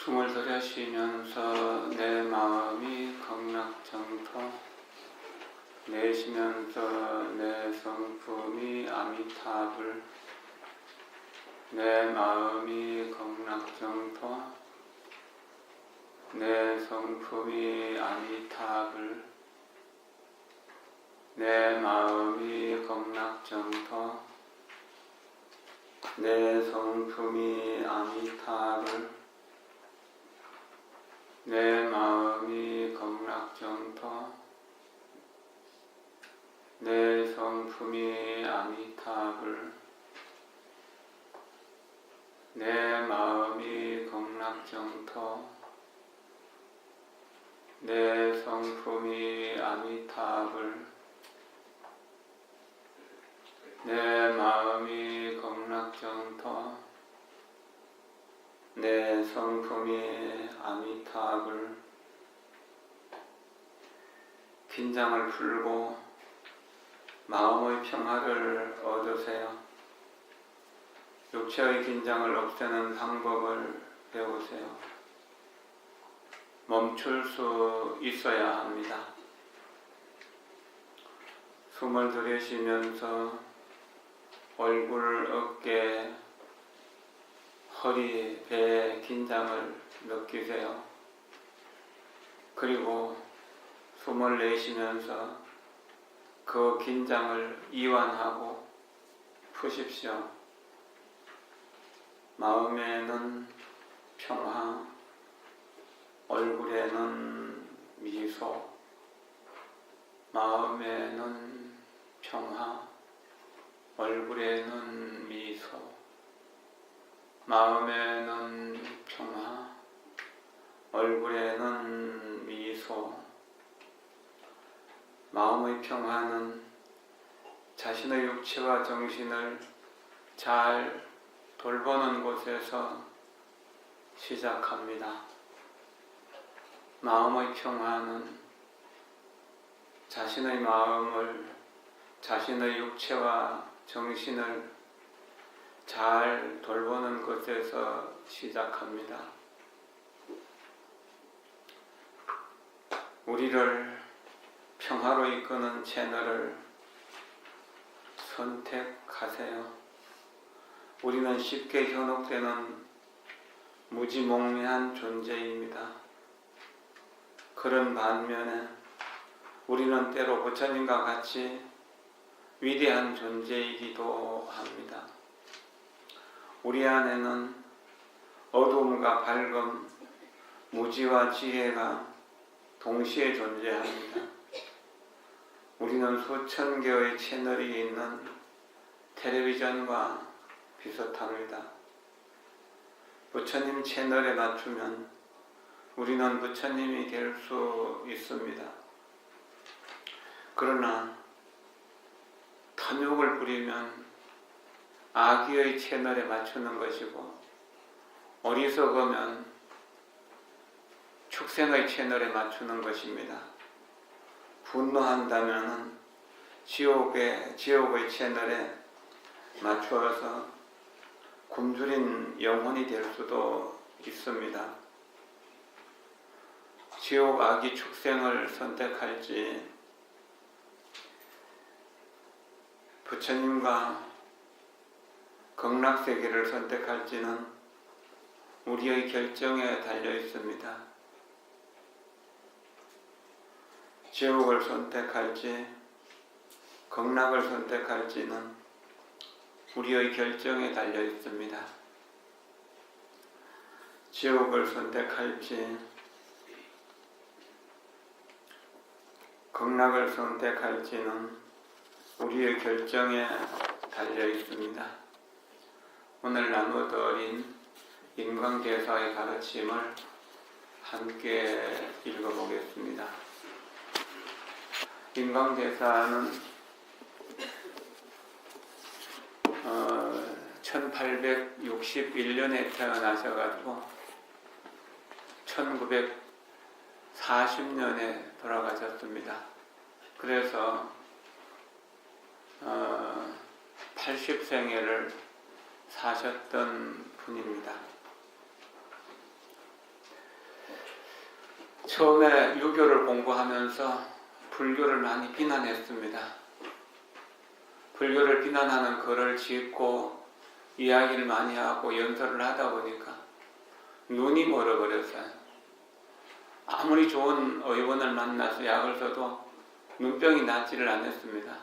숨을 들여쉬면서 내 마음이 극락정토, 내쉬면서 내 성품이 아미타불, 내 마음이 극락정토, 내 성품이 아미타불, 내 마음이 극락정토, 내 성품이 아미타불, 내 마음이 극락정토, 내 성품이 아미타불, 내 마음이 극락정토, 내 성품이 아미타불, 내 마음이 극락정토, 내 성품이 아미타불. 긴장을 풀고 마음의 평화를 얻으세요. 육체의 긴장을 없애는 방법을 배우세요. 멈출 수 있어야 합니다. 숨을 들이쉬면서 얼굴, 어깨, 허리, 배의 긴장을 느끼세요. 그리고 숨을 내쉬면서 그 긴장을 이완하고 푸십시오. 마음에는 평화, 얼굴에는 미소, 마음에는 평화, 얼굴에는 미소, 마음에는 평화, 얼굴에는 미소. 마음의 평화는 자신의 육체와 정신을 잘 돌보는 곳에서 시작합니다. 마음의 평화는 자신의 마음을, 자신의 육체와 정신을 잘 돌보는 것에서 시작합니다. 우리를 평화로 이끄는 채널을 선택하세요. 우리는 쉽게 현혹되는 무지몽매한 존재입니다. 그런 반면에 우리는 때로 부처님과 같이 위대한 존재이기도 합니다. 우리 안에는 어두움과 밝음, 무지와 지혜가 동시에 존재합니다. 우리는 수천 개의 채널이 있는 텔레비전과 비슷합니다. 부처님 채널에 맞추면 우리는 부처님이 될 수 있습니다. 그러나 탐욕을 부리면 악의의 채널에 맞추는 것이고, 어리석으면 축생의 채널에 맞추는 것입니다. 분노한다면 지옥의 채널에 맞추어서 굶주린 영혼이 될 수도 있습니다. 지옥 악의 축생을 선택할지 부처님과 극락세계를 선택할지는 우리의 결정에 달려 있습니다. 지옥을 선택할지 극락을 선택할지는 우리의 결정에 달려 있습니다. 지옥을 선택할지 극락을 선택할지는 우리의 결정에 달려 있습니다. 오늘 나누어드린 인광대사의 가르침을 함께 읽어보겠습니다. 인광대사는 1861년에 태어나셔가지고 1940년에 돌아가셨습니다. 그래서 80생애를 사셨던 분입니다. 처음에 유교를 공부하면서 불교를 많이 비난했습니다. 불교를 비난하는 글을 짓고 이야기를 많이 하고 연설을 하다 보니까 눈이 멀어버렸어요. 아무리 좋은 의원을 만나서 약을 써도 눈병이 낫지를 않았습니다.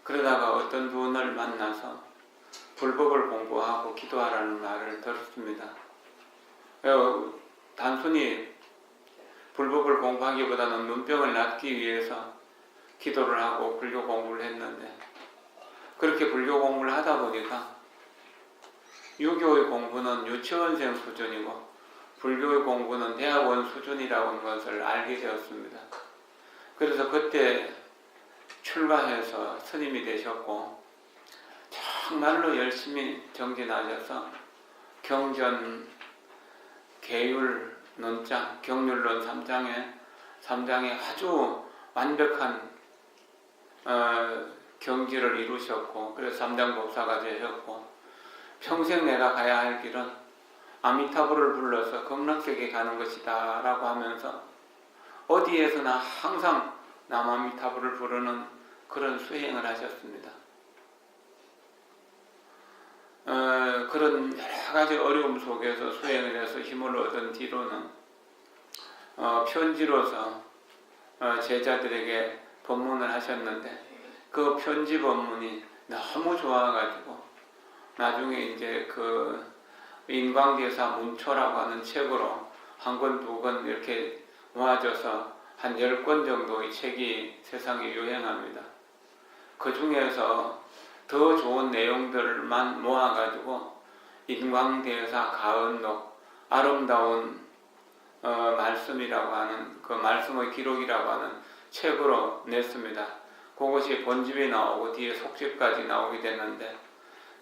그러다가 어떤 분을 만나서 불법을 공부하고 기도하라는 말을 들었습니다. 단순히 불법을 공부하기보다는 눈병을 낫기 위해서 기도를 하고 불교 공부를 했는데, 그렇게 불교 공부를 하다 보니까 유교의 공부는 유치원생 수준이고 불교의 공부는 대학원 수준이라는 것을 알게 되었습니다. 그래서 그때 출가해서 스님이 되셨고 정말로 열심히 정진하셔서 경전, 계율, 논장, 경률론 3장에 아주 완벽한 경지를 이루셨고, 그래서 삼장법사가 되셨고, 평생 내가 가야 할 길은 아미타불을 불러서 극락세계에 가는 것이다 라고 하면서 어디에서나 항상 남아미타불을 부르는 그런 수행을 하셨습니다. 그런 여러 가지 어려움 속에서 수행을 해서 힘을 얻은 뒤로는 편지로서 제자들에게 법문을 하셨는데, 그 편지 법문이 너무 좋아가지고 나중에 이제 그 인광대사 문초라고 하는 책으로 한 권, 두 권 이렇게 모아져서 한 10권 정도의 책이 세상에 유행합니다. 그 중에서 더 좋은 내용들만 모아가지고 인광대사 가은록, 아름다운 말씀이라고 하는, 그 말씀의 기록이라고 하는 책으로 냈습니다. 그것이 본집이 나오고 뒤에 속집까지 나오게 됐는데,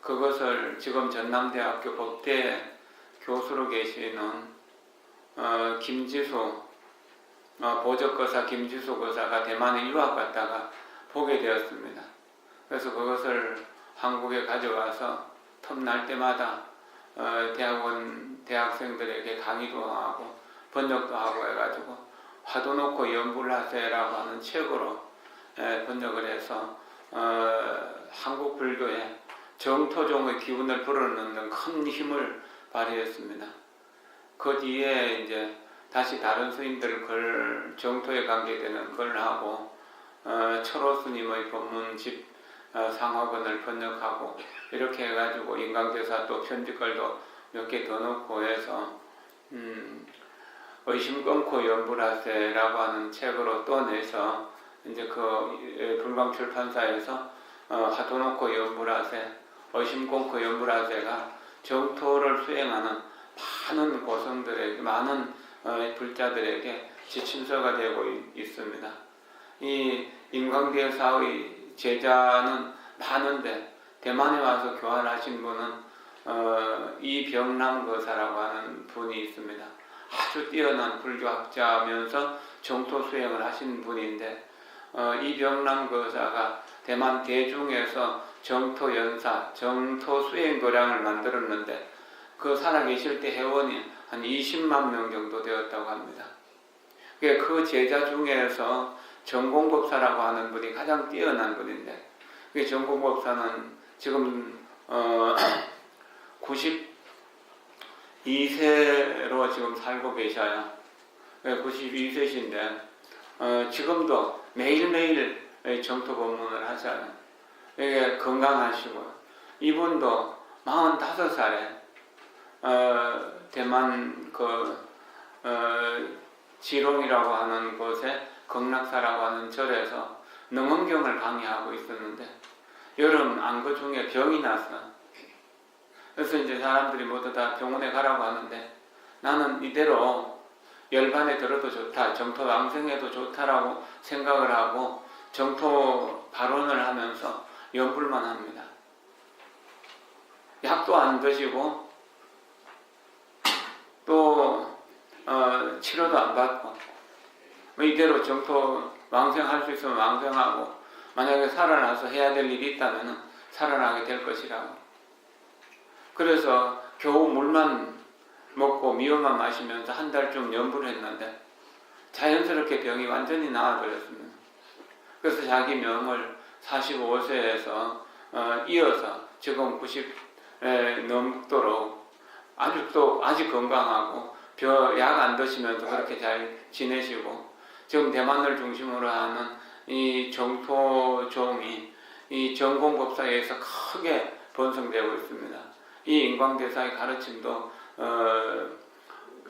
그것을 지금 전남대학교 법대 교수로 계시는 김지수, 보적거사 김지수 거사가 대만에 유학 갔다가 보게 되었습니다. 그래서 그것을 한국에 가져와서 틈날 때마다 대학생들에게 강의도 하고 번역도 하고 해가지고 화두 놓고 연불 하세라고 하는 책으로 번역을 해서 한국 불교에 정토종의 기운을 불어넣는 큰 힘을 발휘했습니다. 그 뒤에 이제 다시 다른 스님들 글, 정토에 관계되는 글을 하고 철호 스님의 법문집 상화본을 번역하고 이렇게 해가지고 인강대사 또 편집글도 몇 개 더 넣고 해서 의심 끊고 연불하세라고 하는 책으로 또 내서 이제 그 불광출판사에서 화두 놓고 연불하세, 의심 끊고 연불하세가 정토를 수행하는 많은 고성들에게, 많은 불자들에게 지침서가 되고 있습니다. 이 인광대사의 제자는 많은데 대만에 와서 교환하신 분은 이병남거사라고 하는 분이 있습니다. 아주 뛰어난 불교학자면서 정토 수행을 하신 분인데, 이병남거사가 대만 대중에서 정토 연사, 정토 수행 도량을 만들었는데, 그 살아계실 때 회원이 한 20만 명 정도 되었다고 합니다. 그 제자 중에서 정공법사라고 하는 분이 가장 뛰어난 분인데, 그 정공법사는 지금 92세로 지금 살고 계셔요. 92세신데 지금도 매일매일 정토 법문을 하셔요. 건강하시고, 이분도 45살에 대만 지롱이라고 하는 곳에 극락사라고 하는 절에서 능엄경을 강의하고 있었는데, 여름 안그 중에 병이 났어. 그래서 이제 사람들이 모두 다 병원에 가라고 하는데, 나는 이대로 열반에 들어도 좋다, 정토 왕생해도 좋다라고 생각을 하고 정토 발언을 하면서 연불만 합니다. 약도 안 드시고 또 치료도 안 받고 이대로 정토 왕생할 수 있으면 왕생하고, 만약에 살아나서 해야 될 일이 있다면 살아나게 될 것이라고. 그래서 겨우 물만 먹고 미음만 마시면서 한 달쯤 연불을 했는데, 자연스럽게 병이 완전히 나아버렸습니다. 그래서 자기 명을 45세에서 이어서 지금 90 넘도록 아직 건강하고 약 안 드시면서 그렇게 잘 지내시고, 지금 대만을 중심으로 하는 이 정토종이 이 전공법사에서 크게 번성되고 있습니다. 이 인광대사의 가르침도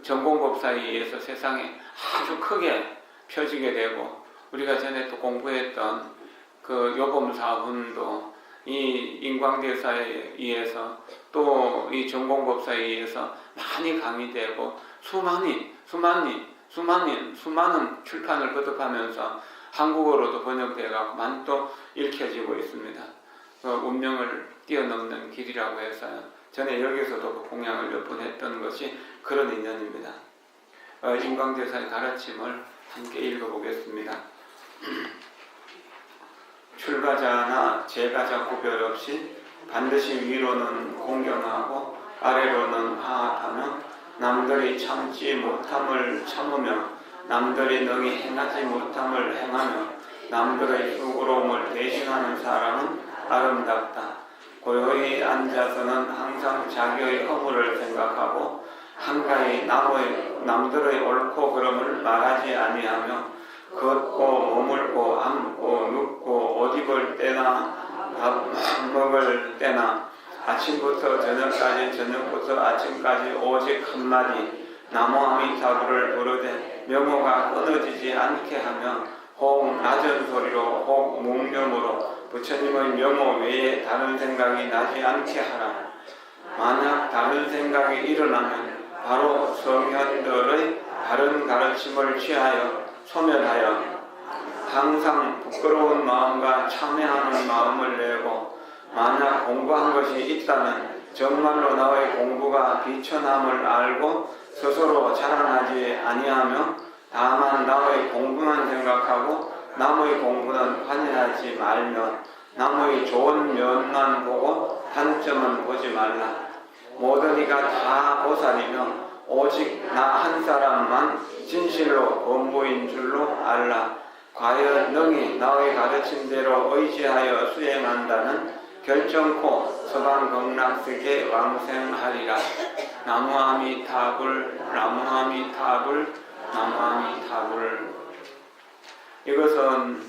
전공법사에 의해서 세상에 아주 크게 펴지게 되고, 우리가 전에 또 공부했던 그 요범사훈도 이 인광대사에 의해서 또 이 전공법사에 의해서 많이 강의되고 수많은 출판을 거듭하면서 한국어로도 번역되어서 많이 또 읽혀지고 있습니다. 운명을 뛰어넘는 길이라고 해서요. 전에 여기서도 그 공양을 몇 번 했던 것이 그런 인연입니다. 인광대사의 가르침을 함께 읽어보겠습니다. 출가자나 제가자 구별 없이 반드시 위로는 공경하고 아래로는 하합하며 남들이 참지 못함을 참으며 남들이 능히 행하지 못함을 행하며 남들의 수고로움을 대신하는 사람은 아름답다. 고요히 앉아서는 항상 자기의 허물을 생각하고 한가히 남들의 옳고 그름을 말하지 아니하며 걷고 머물고 앉고 눕고 옷 입을 때나 밥 먹을 때나 아침부터 저녁까지 저녁부터 아침까지 오직 한마디 나무아미타불을 부르되 명호가 끊어지지 않게 하며 혹 낮은 소리로 혹 묵념으로 부처님의 명호 외에 다른 생각이 나지 않게 하라. 만약 다른 생각이 일어나면 바로 성현들의 다른 가르침을 취하여 소멸하여 항상 부끄러운 마음과 참회하는 마음을 내고, 만약 공부한 것이 있다면 정말로 나의 공부가 비천함을 알고 스스로 자랑하지 아니하며 다만 나의 공부만 생각하고 남의 공부는 환영하지 말며 남의 좋은 면만 보고 단점은 보지 말라. 모든 이가 다 보살이며 오직 나 한 사람만 진실로 범부인 줄로 알라. 과연 능히 나의 가르침대로 의지하여 수행한다면 결정코 서방극락세계 왕생하리라. 나무아미타불 나무아미타불 나무아미타불. 이것은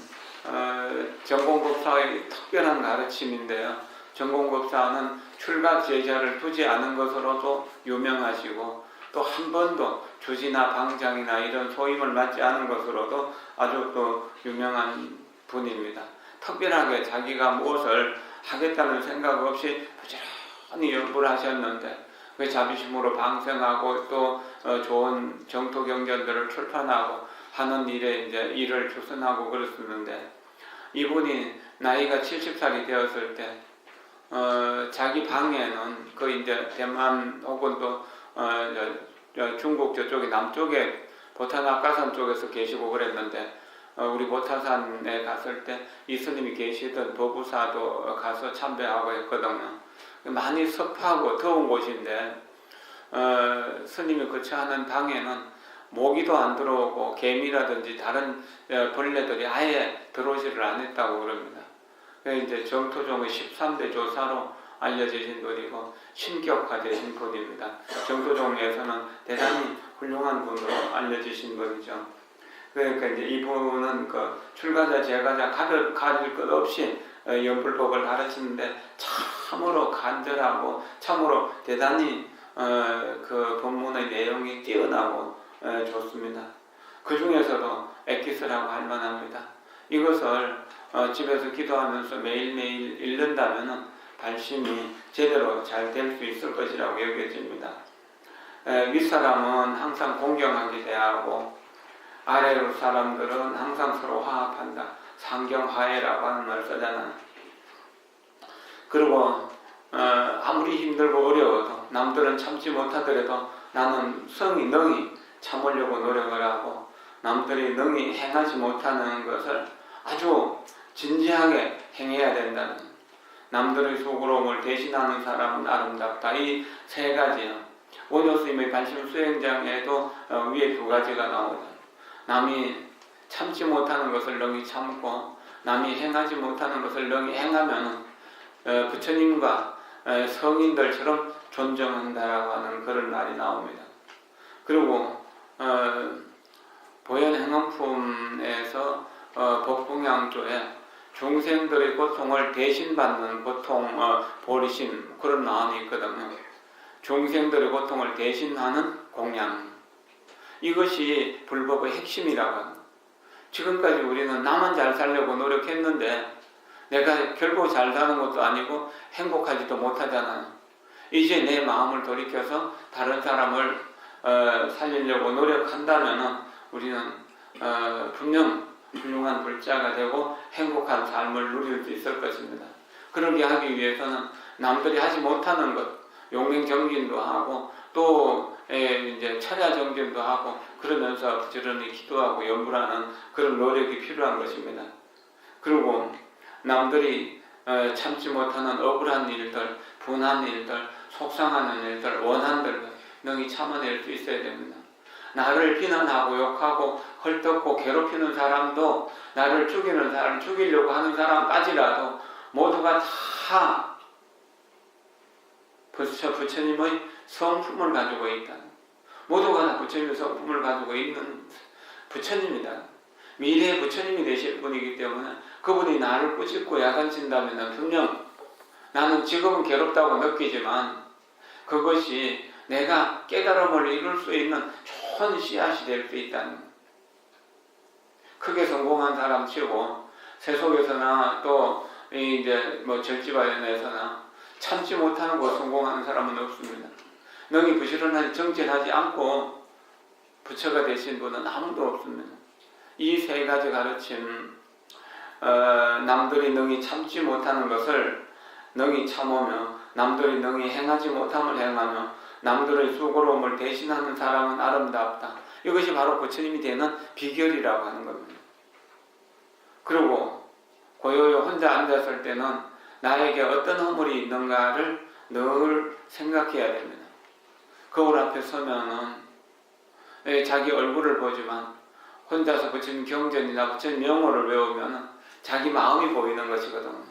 전공법사의 특별한 가르침인데요. 전공법사는 출가 제자를 두지 않은 것으로도 유명하시고, 또 한 번도 주지나 방장이나 이런 소임을 받지 않은 것으로도 아주 또 유명한 분입니다. 특별하게 자기가 무엇을 하겠다는 생각 없이 부지런히 연구를 하셨는데, 그 자비심으로 방생하고 또 좋은 정토 경전들을 출판하고 하는 일에 이제 일을 주선하고 그랬었는데, 이분이 나이가 70살이 되었을 때 자기 방에는 그 이제 대만 혹은 또 중국 저쪽에 남쪽에 보타나가산 쪽에서 계시고 그랬는데, 우리 보타산에 갔을 때 이 스님이 계시던 도부사도 가서 참배하고 했거든요. 많이 습하고 더운 곳인데 스님이 거처하는 방에는 모기도 안 들어오고 개미라든지 다른 벌레들이 아예 들어오지를 않았다고 그럽니다. 이제 정토종의 13대 조사로 알려지신 분이고 신격화되신 분입니다. 정토종에서는 대단히 훌륭한 분으로 알려지신 분이죠. 그러니까 이제 이분은 그 출가자 제가자 가릴 것 없이 연불법을 가르치는데 참으로 간절하고 참으로 대단히 그 본문의 내용이 뛰어나고 좋습니다. 그 중에서도 엑기스라고 할 만합니다. 이것을 집에서 기도하면서 매일매일 읽는다면 발심이 제대로 잘 될 수 있을 것이라고 여겨집니다. 윗사람은 항상 공경하게 대하고 아래로 사람들은 항상 서로 화합한다. 상경화해라고 하는 말 쓰잖아요. 그리고 아무리 힘들고 어려워도 남들은 참지 못하더라도 나는 능히 참으려고 노력을 하고, 남들이 능히 행하지 못하는 것을 아주 진지하게 행해야 된다는, 남들의 수고로움을 대신하는 사람은 아름답다. 이 세 가지요. 원효스님의 발심 수행장에도 위에 두 가지가 나오죠. 남이 참지 못하는 것을 능히 참고 남이 행하지 못하는 것을 능히 행하면 부처님과 성인들처럼 존경한다라고 하는 그런 말이 나옵니다. 그리고 보현행원품에서 법봉양조에 중생들의 고통을 대신받는 고통 보리심 그런 마음이 있거든요. 중생들의 고통을 대신하는 공양, 이것이 불법의 핵심이라고 합니다. 지금까지 우리는 나만 잘 살려고 노력했는데 내가 결국 잘 사는 것도 아니고 행복하지도 못하잖아요. 이제 내 마음을 돌이켜서 다른 사람을 살리려고 노력한다면 우리는 분명 훌륭한 불자가 되고 행복한 삶을 누릴 수 있을 것입니다. 그러게 하기 위해서는 남들이 하지 못하는 것, 용맹정진도 하고 또 이제 천야정진도 하고 그러면서 부지런히 기도하고 연불하는 그런 노력이 필요한 것입니다. 그리고 남들이 참지 못하는 억울한 일들, 분한 일들, 속상하는 일들, 원한들 능히 참아낼 수 있어야 됩니다. 나를 비난하고 욕하고 헐떡고 괴롭히는 사람도 나를 죽이는 사람, 죽이려고 하는 사람까지라도 모두가 다 부처님의 성품을 가지고 있다. 모두가 다 부처님의 성품을 가지고 있는 부처님이다. 미래의 부처님이 되실 분이기 때문에 그분이 나를 꾸짖고 야단친다면 분명 나는 지금은 괴롭다고 느끼지만 그것이 내가 깨달음을 이룰 수 있는 좋은 씨앗이 될 수 있다는, 크게 성공한 사람 치고 세속에서나 또 이제 뭐 절지바연에서나 참지 못하는 거 성공하는 사람은 없습니다. 능히 부지런하게 정진하지 않고 부처가 되신 분은 아무도 없습니다. 이 세 가지 가르침, 남들이 능히 참지 못하는 것을 능히 참으며 남들이 능히 행하지 못함을 행하며 남들의 수고로움을 대신하는 사람은 아름답다. 이것이 바로 부처님이 되는 비결이라고 하는 겁니다. 그리고 고요히 혼자 앉았을 때는 나에게 어떤 허물이 있는가를 늘 생각해야 됩니다. 거울 앞에 서면은 자기 얼굴을 보지만 혼자서 부처님 경전이나 부처님 명호를 외우면 자기 마음이 보이는 것이거든요.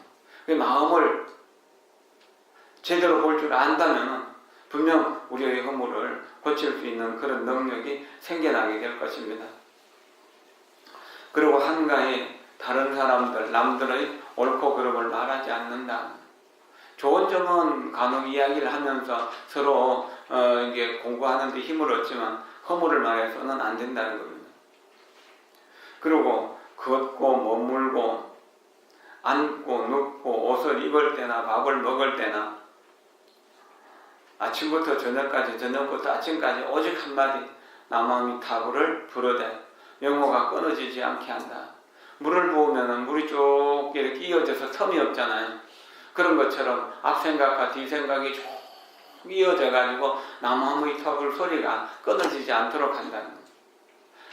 그 마음을 제대로 볼 줄 안다면 분명 우리의 허물을 고칠 수 있는 그런 능력이 생겨나게 될 것입니다. 그리고 한가히 다른 사람들, 남들의 옳고 그름을 말하지 않는다. 좋은 점은 간혹 이야기를 하면서 서로 이게 공부하는 데 힘을 얻지만 허물을 말해서는 안 된다는 겁니다. 그리고 걷고 머물고 앉고 눕고 옷을 입을 때나 밥을 먹을 때나 아침부터 저녁까지 저녁부터 아침까지 오직 한마디 나마미타불을 부르되 명호가 끊어지지 않게 한다. 물을 부으면 물이 쭉 이렇게 이어져서 텀이 없잖아요. 그런 것처럼 앞생각과 뒤생각이 쭉 이어져 가지고 나마미타불 소리가 끊어지지 않도록 한다는 거예요.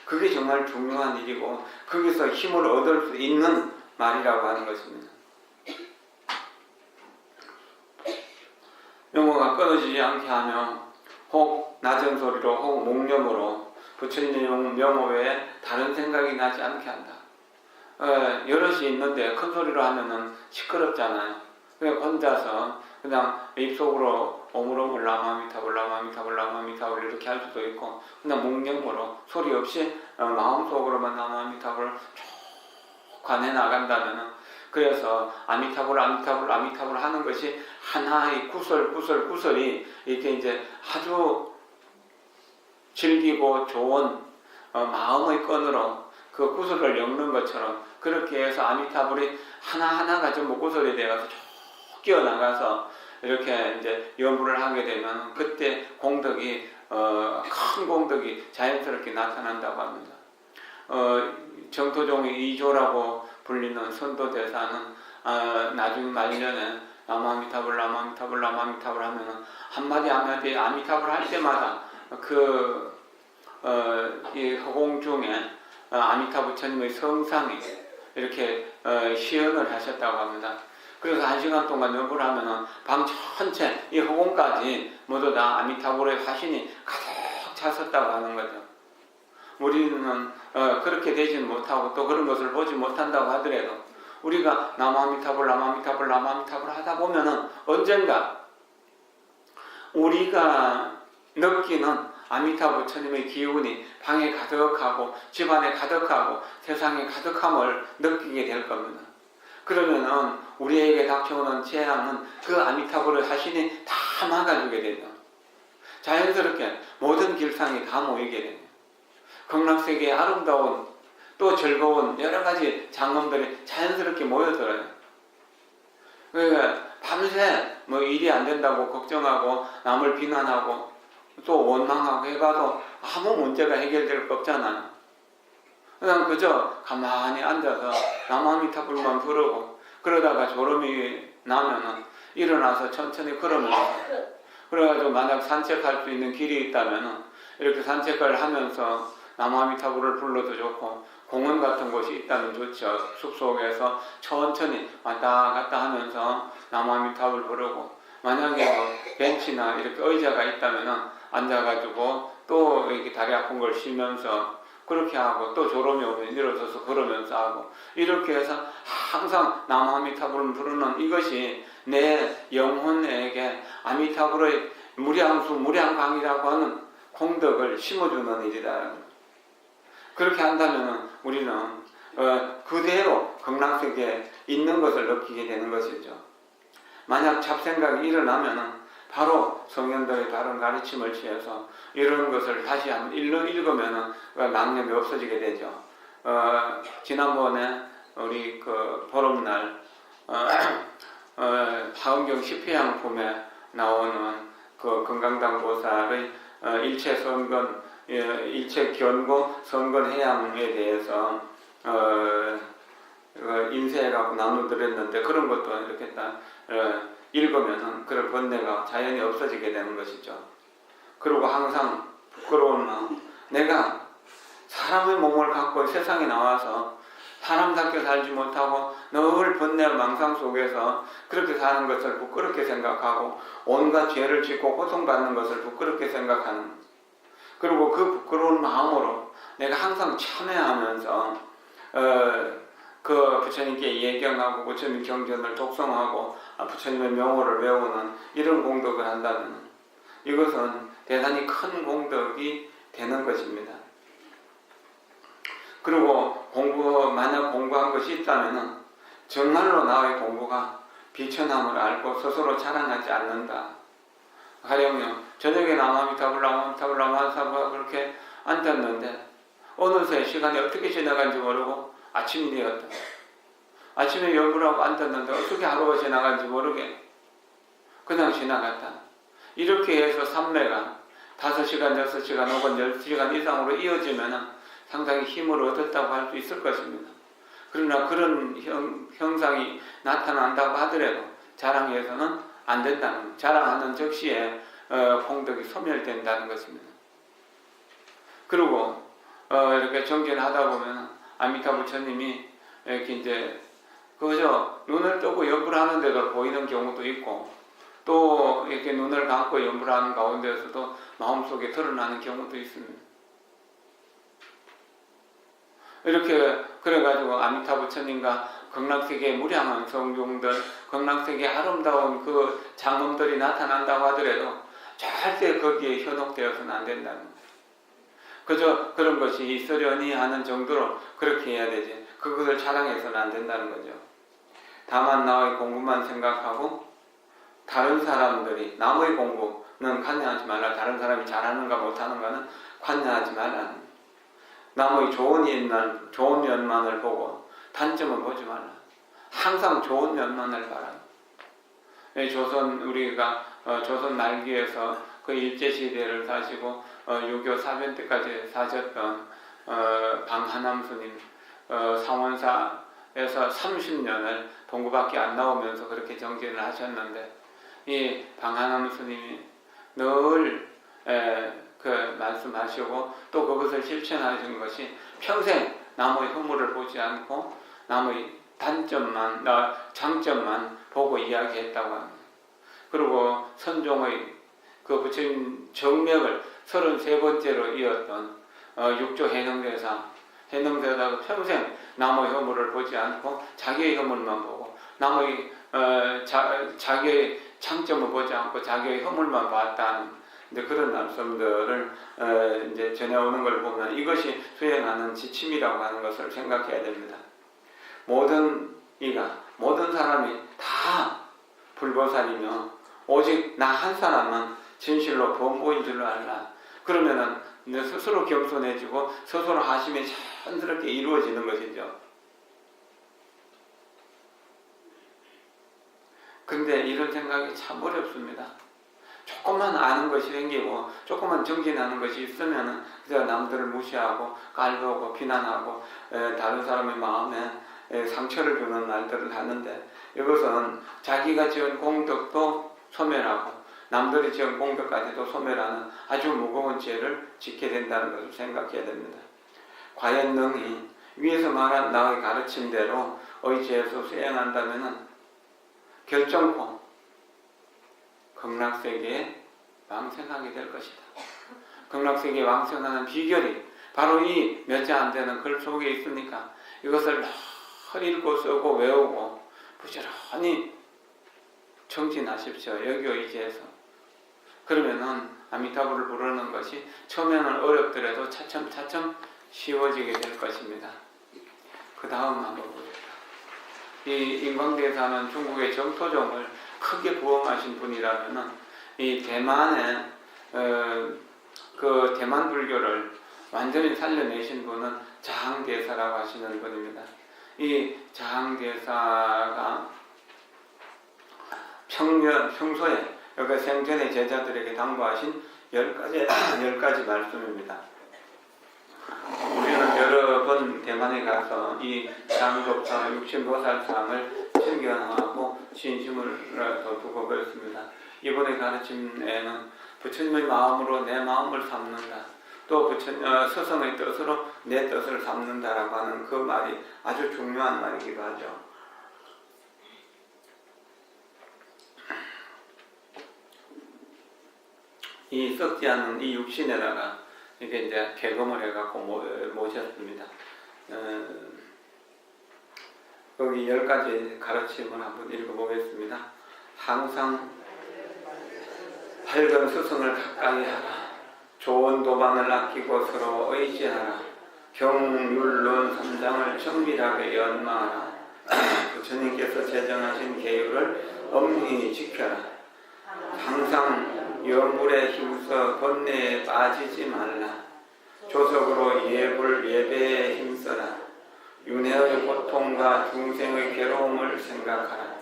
그게 정말 중요한 일이고 거기서 힘을 얻을 수 있는 말이라고 하는 것입니다. 명호가 끊어지지 않게 하며 혹 낮은 소리로 혹 묵념으로 부처님의 명호 외에 다른 생각이 나지 않게 한다. 여럿이 있는데 큰 소리로 하면은 시끄럽잖아요. 그냥 혼자서 그냥 입속으로 오물오물 라마미타불 라마미타불 라마미타불 이렇게 할 수도 있고 그냥 묵념으로 소리 없이 마음속으로만 라마미타불을 쭉 관해 나간다면은, 그래서 아미타불 아미타불 아미타불 하는 것이 하나의 구설이 이렇게 이제 아주 즐기고 좋은 마음의 끈으로 그 구설을 엮는 것처럼 그렇게 해서 아미타불이 하나하나가 전부 구설이 되어서 쭉 끼어나가서 이렇게 이제 연불을 하게 되면 그때 공덕이 큰 공덕이 자연스럽게 나타난다고 합니다. 정토종의 이조라고 불리는 선도대사는 나중에 말년에 나마미타불 나마미타불 나마미타불 하면은 한마디 아미타불 할 때마다 이 허공 중에 아미타 부처님의 성상이 이렇게 시연을 하셨다고 합니다. 그래서 1시간 동안 연불을 하면은 방 전체 이 허공까지 모두 다 아미타불의 화신이 가득 찼었다고 하는 거죠. 우리는 그렇게 되지는 못하고 또 그런 것을 보지 못한다고 하더라도 우리가 나무아미타불 하다 보면은 언젠가 우리가 느끼는 아미타 부처님의 기운이 방에 가득하고 집안에 가득하고 세상에 가득함을 느끼게 될 겁니다. 그러면은 우리에게 닥쳐오는 재앙은 그 아미타불을 하시니 다 막아주게 됩니다. 자연스럽게 모든 길상이 다 모이게 됩니다. 극락세계의 아름다운 또 즐거운 여러 가지 장엄들이 자연스럽게 모여들어요. 그러니까 밤새 뭐 일이 안 된다고 걱정하고 남을 비난하고 또 원망하고 해봐도 아무 문제가 해결될 거 없잖아요. 그냥 그저 가만히 앉아서 나무아미타불만 부르고 그러다가 졸음이 나면은 일어나서 천천히 걸으면서 그래가지고 만약 산책할 수 있는 길이 있다면은 이렇게 산책을 하면서 나무아미타불을 불러도 좋고 공원 같은 곳이 있다면 좋죠. 숲속에서 천천히 왔다 갔다 하면서 나무아미타불 부르고 만약에 뭐 벤치나 이렇게 의자가 있다면은 앉아가지고 또 이렇게 다리 아픈 걸 쉬면서 그렇게 하고 또 졸음이 오면 일어서서 걸으면서 하고 이렇게 해서 항상 나무아미타불을 부르는 이것이 내 영혼에게 아미타불의 무량수 무량광이라고 하는 공덕을 심어주는 일이다. 그렇게 한다면 우리는 그대로 극락세계에 있는 것을 느끼게 되는 것이죠. 만약 잡생각이 일어나면 바로 성현들의 다른 가르침을 취해서 이런 것을 다시 한번 읽으면 낭념이 없어지게 되죠. 지난번에 우리 그 보름날 화엄경 10회양품에 나오는 그 건강당 보살의 일체 견고 선건해양에 대해서 인쇄해갖고 나눠드렸는데 그런 것도 이렇게 딱 읽으면은 그런 번뇌가 자연히 없어지게 되는 것이죠. 그리고 항상 부끄러운 마음, 내가 사람의 몸을 갖고 세상에 나와서 사람답게 살지 못하고 늘 번뇌와 망상 속에서 그렇게 사는 것을 부끄럽게 생각하고 온갖 죄를 짓고 고통받는 것을 부끄럽게 생각하는, 그리고 그 부끄러운 마음으로 내가 항상 참회하면서 그 부처님께 예경하고 부처님 경전을 독송하고 부처님의 명호를 외우는 이런 공덕을 한다면 이것은 대단히 큰 공덕이 되는 것입니다. 그리고 만약 공부한 것이 있다면 정말로 나의 공부가 비천함을 알고 스스로 자랑하지 않는다. 가령 저녁에 나무아미타불 그렇게 앉았는데 어느새 시간이 어떻게 지나간지 모르고 아침이 되었다. 아침에 연구를 하고 앉았는데 어떻게 하루가 지나간지 모르게 그냥 지나갔다. 이렇게 해서 삼매가 5시간, 6시간 혹은 10시간 이상으로 이어지면 상당히 힘을 얻었다고 할 수 있을 것입니다. 그러나 그런 형상이 나타난다고 하더라도 자랑해서는 안 된다는, 자랑하는 즉시에 공덕이 소멸된다는 것입니다. 그리고 이렇게 정진을 하다 보면 아미타 부처님이 이렇게 이제 그저 눈을 뜨고 연불을 하는데도 보이는 경우도 있고 또 이렇게 눈을 감고 연불을 하는 가운데서도 마음속에 드러나는 경우도 있습니다. 이렇게 그래가지고 아미타 부처님과 극락세계의 무량한 성중들, 극락세계의 아름다운 그 장엄들이 나타난다고 하더라도 절대 거기에 현혹되어서는 안 된다는 거예요. 그저 그런 것이 있으려니 하는 정도로 그렇게 해야 되지 그것을 자랑해서는 안 된다는 거죠. 다만 나의 공부만 생각하고 다른 사람들이 남의 공부는 관여하지 말라. 다른 사람이 잘하는가 못하는가는 관여하지 말라. 남의 좋은 면만을 보고 단점은 보지 말라. 항상 좋은 면만을 봐라. 우리가 조선 말기에서 그 일제시대를 사시고 유교 사변 때까지 사셨던 방하남 스님 상원사에서 30년을 동구밖에 안 나오면서 그렇게 정진을 하셨는데 이 방하남 스님이 늘 말씀하시고 또 그것을 실천하신 것이 평생 남의 허물을 보지 않고 남의 장점만 보고 이야기했다고 합니다. 그리고 선종의 그 부처님 정맥을 33번째로 이었던 육조 해능대사 해넘되다가 평생 남의 허물을 보지 않고 자기의 허물만 보고 남의 자기의 장점을 보지 않고 자기의 허물만 봤다는 이제 그런 말씀들을 이제 전해오는 걸 보면 이것이 수행하는 지침이라고 하는 것을 생각해야 됩니다. 모든 사람이 다 불보살이며 오직 나 한 사람은 진실로 범보인 줄로 알라. 그러면은 스스로 겸손해지고 스스로 하심이 자연스럽게 이루어지는 것이죠. 근데 이런 생각이 참 어렵습니다. 조금만 아는 것이 생기고 조금만 정진하는 것이 있으면 그저 남들을 무시하고 깔보고 비난하고 다른 사람의 마음에 상처를 주는 말들을 하는데 이것은 자기가 지은 공덕도 소멸하고 남들이 지은 공덕까지도 소멸하는 아주 무거운 죄를 짓게 된다는 것을 생각해야 됩니다. 과연 능히 위에서 말한 나의 가르침대로 의지해서 수행한다면 결정코 극락세계에 왕생하게 될 것이다. 극락세계에 왕생하는 비결이 바로 이 몇 자 안 되는 글 속에 있으니까 이것을 늘 읽고 쓰고 외우고 부지런히 정진하십시오. 여기 의지해서. 그러면은 아미타불을 부르는 것이 처음에는 어렵더라도 차츰차츰 쉬워지게 될 것입니다. 그 다음 한번 보겠습니다. 이 인광대에 사는 중국의 정토종을 크게 부흥하신 분이라면은 이 대만의 그 대만 불교를 완전히 살려내신 분은 자항대사라고 하시는 분입니다. 이 자항대사가 평소에 여기 생전의 제자들에게 당부하신 10가지 말씀입니다. 우리는 여러 번 대만에 가서 이 장급사 육신보살상을 신경하고 신심을 두고 그랬습니다. 이번에 가르침에는 부처님의 마음으로 내 마음을 삼는다. 또 스승의 뜻으로 내 뜻을 삼는다라고 하는 그 말이 아주 중요한 말이기도 하죠. 이 썩지 않은 이 육신에다가 이게 이제 개검을 해갖고 모셨습니다. 거기 10가지 가르침을 한번 읽어보겠습니다. 항상 밝은 스승을 가까이 하라. 좋은 도반을 아끼고 서로 의지하라. 경율론 3장을 정밀하게 연마하라. 부처님께서 제정하신 계율을 엄히 지켜라. 항상 여물에 힘써 번뇌에 빠지지 말라. 조석으로 예배에 힘써라. 윤회의 고통과 중생의 괴로움을 생각하라.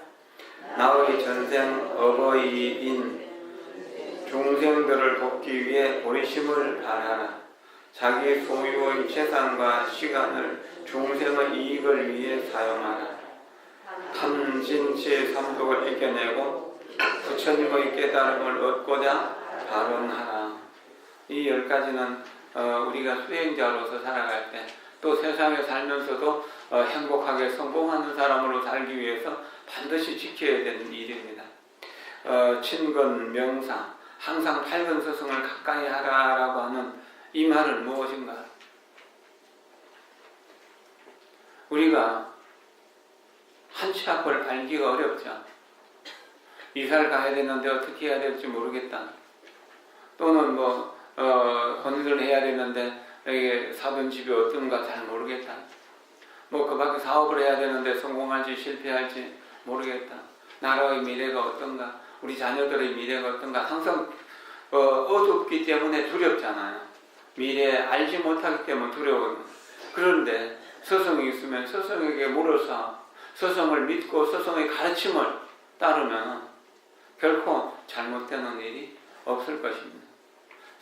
나의 전생 어버이인 중생들을 돕기 위해 보리심을 바라라. 자기 소유의 재산과 시간을 중생의 이익을 위해 사용하라. 탐진치의 삼독을 이겨내고 부처님의 깨달음을 얻고자 발언하라. 이 10가지는 우리가 수행자로서 살아갈 때 또 세상에 살면서도 행복하게 성공하는 사람으로 살기 위해서 반드시 지켜야 되는 일입니다. 친근, 명사, 항상 밝은 스승을 가까이 하라라고 하는 이 말은 무엇인가? 우리가 한 치 앞을 알기가 어렵죠. 이사를 가야 되는데 어떻게 해야 될지 모르겠다. 또는 건의를 해야 되는데 이게 사돈 집이 어떤가 잘 모르겠다. 그 밖에 사업을 해야 되는데 성공할지 실패할지 모르겠다. 나라의 미래가 어떤가, 우리 자녀들의 미래가 어떤가 항상 어둡기 때문에 두렵잖아요. 미래 알지 못하기 때문에 두려워요. 그런데 스승이 있으면 스승에게 물어서 스승을 믿고 스승의 가르침을 따르면 결코 잘못되는 일이 없을 것입니다.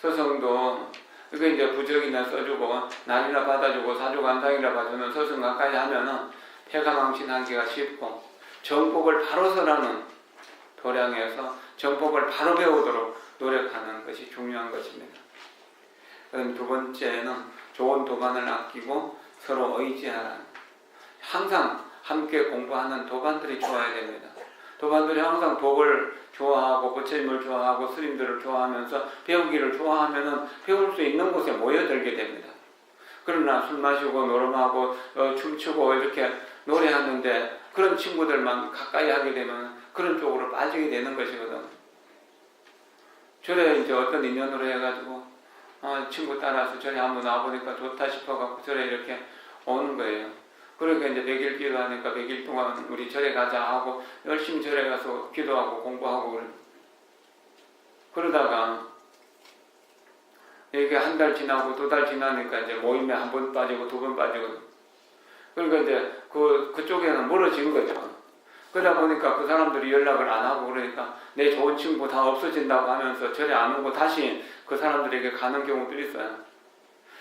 스승도 이거 이제 부적이나 써주고 날이나 받아주고 사주간상이나 봐주는 스승 가까이 하면은 폐가망신하기가 쉽고 정법을 바로 설하는 도량에서 정법을 바로 배우도록 노력하는 것이 중요한 것입니다. 그럼 두 번째는 좋은 도반을 아끼고 서로 의지하라. 항상 함께 공부하는 도반들이 좋아야 됩니다. 도반들이 항상 법을 좋아하고 부처님을 좋아하고 스님들을 좋아하면서 배우기를 좋아하면은 배울 수 있는 곳에 모여들게 됩니다. 그러나 술 마시고 노름하고 춤추고 이렇게 노래하는데 그런 친구들만 가까이 하게 되면 그런 쪽으로 빠지게 되는 것이거든. 절에 이제 어떤 인연으로 해가지고 친구 따라서 절에 한번 와보니까 좋다 싶어갖고 절에 이렇게 오는 거예요. 그러니까 이제 100일 기도하니까 100일 동안 우리 절에 가자 하고 열심히 절에 가서 기도하고 공부하고 그래. 그러다가 이게 한 달 지나고 2달 지나니까 이제 모임에 한 번 빠지고 2번 빠지고 그러니까 이제 그쪽에는 멀어진 거죠. 그러다 보니까 그 사람들이 연락을 안 하고 그러니까 내 좋은 친구 다 없어진다고 하면서 절에 안 오고 다시 그 사람들에게 가는 경우도 있어요.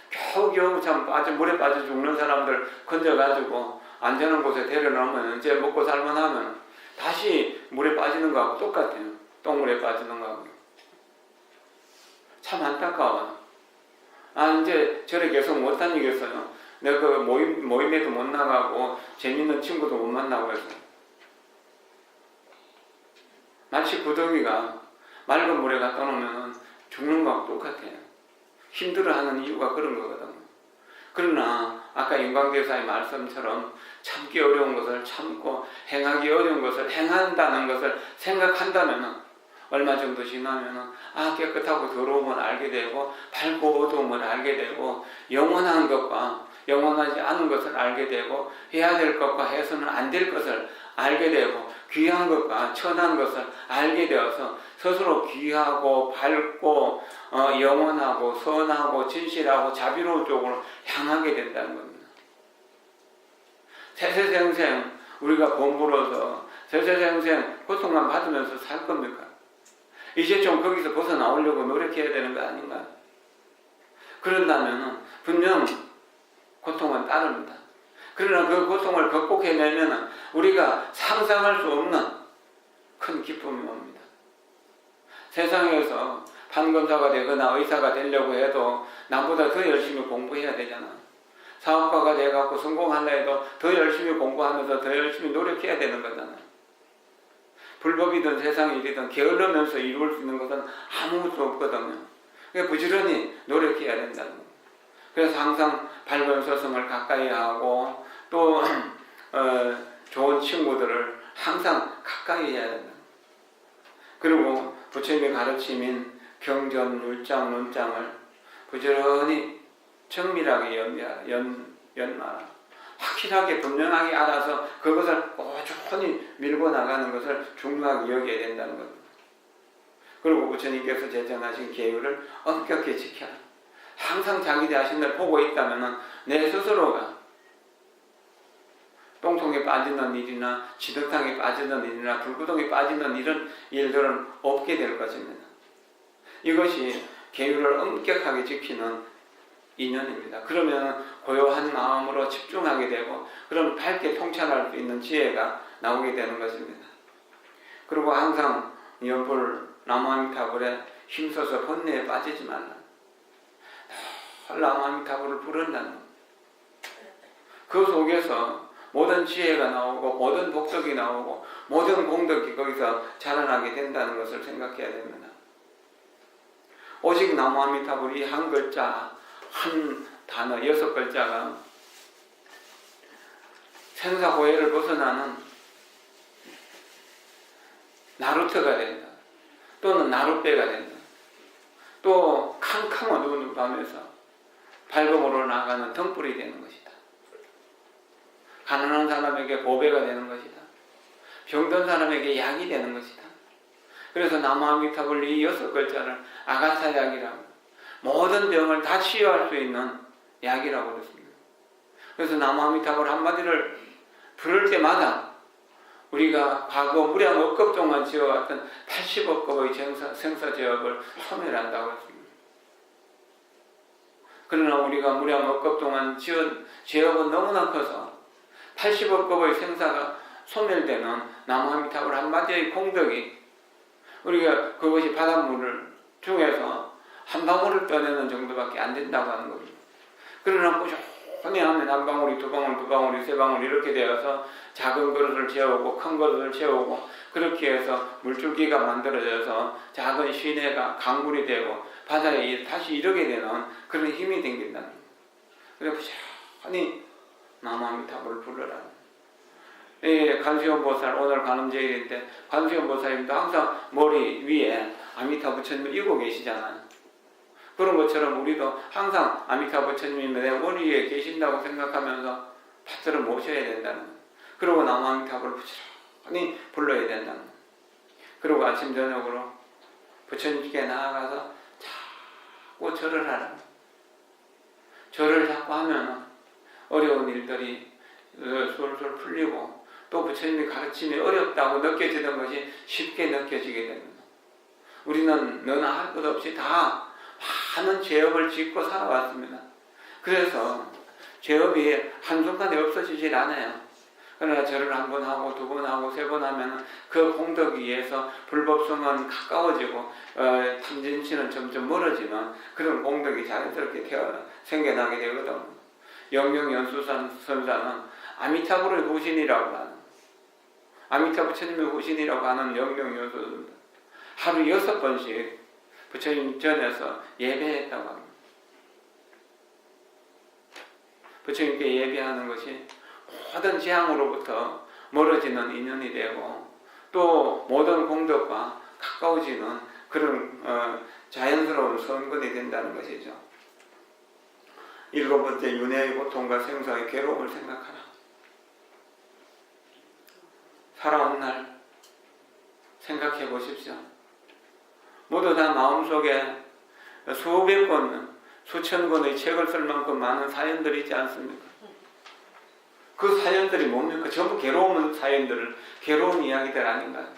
겨우겨우 참 물에 빠져 죽는 사람들 건져가지고 안전한 곳에 데려놓으면 이제 먹고 살만하면 다시 물에 빠지는 거하고 똑같아요. 똥물에 빠지는 거하고. 참 안타까워요. 이제 절에 계속 못 다니겠어요. 내가 그 모임에도 못 나가고 재밌는 친구도 못 만나고 해서. 마치 구덩이가 맑은 물에 갖다 놓으면 죽는 거하고 똑같아요. 힘들어하는 이유가 그런 거거든요. 그러나 아까 인광대사의 말씀처럼 참기 어려운 것을 참고 행하기 어려운 것을 행한다는 것을 생각한다면 얼마 정도 지나면 깨끗하고 더러움을 알게 되고 밝고 어두움을 알게 되고 영원한 것과 영원하지 않은 것을 알게 되고 해야 될 것과 해서는 안 될 것을 알게 되고 귀한 것과 천한 것을 알게 되어서 스스로 귀하고 밝고 영원하고 선하고 진실하고 자비로운 쪽으로 향하게 된다는 겁니다. 세세생생 우리가 범부로서 세세생생 고통만 받으면서 살 겁니까? 이제 좀 거기서 벗어나오려고 노력해야 되는 거 아닌가? 그런다면 분명 고통은 따릅니다. 그러나 그 고통을 극복해내면 우리가 상상할 수 없는 큰 기쁨이 옵니다. 세상에서 판검사가 되거나 의사가 되려고 해도 남보다 더 열심히 공부해야 되잖아. 사업가가 돼갖고 성공하려 해도 더 열심히 공부하면서 더 열심히 노력해야 되는 거잖아. 불법이든 세상 일이든 게을르면서 이룰 수 있는 것은 아무것도 없거든요. 그러니까 부지런히 노력해야 된다는 거예요. 그래서 항상 밝은 스승을 가까이 하고 또 좋은 친구들을 항상 가까이 해야 된다. 그리고 부처님의 가르침인 경전, 율장, 논장을 부지런히 정밀하게 연마라. 확실하게 분명하게 알아서 그것을 꾸준히 밀고 나가는 것을 중요하게 여겨야 된다는 겁니다. 그리고 부처님께서 제정하신 계율을 엄격히 지켜라. 항상 자기 자신을 보고 있다면 내 스스로가 똥통에 빠지는 일이나 지덕탕에 빠지는 일이나 불구덩에 빠지는 이런 일들은 없게 될 것입니다. 이것이 계율을 엄격하게 지키는 인연입니다. 그러면 고요한 마음으로 집중하게 되고 그럼 밝게 통찰할 수 있는 지혜가 나오게 되는 것입니다. 그리고 항상 연불 나무아미타불에 힘써서 번뇌에 빠지지 말라. 나무아미타불을 부른다는 그 속에서 모든 지혜가 나오고 모든 복덕이 나오고 모든 공덕이 거기서 자라나게 된다는 것을 생각해야 됩니다. 오직 나무아미타불이 한 글자 한 단어 6글자가 생사고해를 벗어나는 나루터가 된다. 또는 나룻배가 된다. 또 캄캄 어두운 밤에서 밝음으로 나가는 등불이 되는 것이다. 가난한 사람에게 보배가 되는 것이다. 병든 사람에게 약이 되는 것이다. 그래서 나무아미타불 이 6글자를 아가타약이라고 모든 병을 다 치유할 수 있는 약이라고 그랬습니다. 그래서 나무아미타불 한마디를 부를 때마다 우리가 과거 무량억급 동안 지어왔던 80억급의 생사제업을 소멸한다고 했습니다. 그러나 우리가 무량억급 동안 지은 제업은 너무나 커서 80억급의 생사가 소멸되는 나무아미타불 한마디의 공덕이 우리가 그것이 바닷물 중에서 한 방울을 떠내는 정도밖에 안 된다고 하는 겁니다. 그러나 꾸준히 하면 한 방울이 두 방울, 두 방울이 세 방울 이렇게 되어서 작은 그릇을 채우고 큰 그릇을 채우고 그렇게 해서 물줄기가 만들어져서 작은 시내가 강물이 되고 바다에 다시 이르게 되는 그런 힘이 생긴다는 거예요. 그래 부지런히 나무아미타불을 불러라. 이 관세음보살 오늘 관음제일인데 관세음보살님도 항상 머리 위에 아미타 부처님을 이고 계시잖아요. 그런 것처럼 우리도 항상 아미타 부처님이 내 머리 위에 계신다고 생각하면서 받들어 모셔야 된다는 거예요. 그리고 나무아미타불을 부지런히 불러야 된다는 거예요. 그리고 아침 저녁으로 부처님께 나아가서 자꾸 절을 하라는 거예요. 절을 자꾸 하면 어려운 일들이 솔솔 풀리고 또 부처님이 가르침이 어렵다고 느껴지던 것이 쉽게 느껴지게 됩니다. 우리는 너나 할 것 없이 다 많은 죄업을 짓고 살아왔습니다. 그래서 죄업이 한순간에 없어지질 않아요. 그러나 절을 한 번 하고 두 번 하고 세 번 하면 그 공덕에 의해서 불법성은 가까워지고 탐진치는 점점 멀어지는 그런 공덕이 자연스럽게 생겨나게 되거든. 영영연수선사는 아미타불의 후신이라고 하는 아미타 부처님의 후신이라고 하는 영영연수선사 하루 6번씩 부처님 전에서 예배했다고 합니다. 부처님께 예배하는 것이 모든 재앙으로부터 멀어지는 인연이 되고 또 모든 공덕과 가까워지는 그런 자연스러운 선근이 된다는 것이죠. 7번째 윤회의 고통과 생사의 괴로움을 생각하라. 살아온 날 생각해 보십시오. 모두 다 마음속에 수백 권, 수천 권의 책을 쓸 만큼 많은 사연들이 있지 않습니까? 그 사연들이 뭡니까? 전부 괴로운 사연들을, 괴로운 이야기들 아닌가요?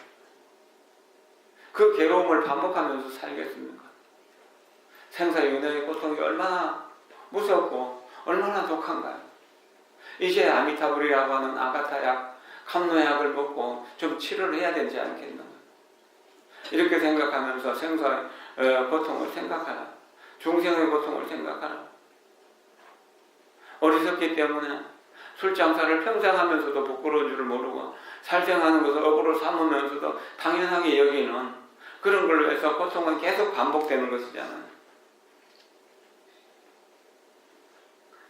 그 괴로움을 반복하면서 살겠습니까? 생사윤회의 고통이 얼마나 무섭고 얼마나 독한가요? 이제 아미타불이라고 하는 아가타약, 감노약을 먹고 좀 치료를 해야 되지 않겠나? 이렇게 생각하면서 생사의 고통을 생각하라. 중생의 고통을 생각하라. 어리석기 때문에 술장사를 평생 하면서도 부끄러운 줄을 모르고 살생하는 것을 업으로 삼으면서도 당연하게 여기는 그런 걸로 해서 고통은 계속 반복되는 것이잖아요.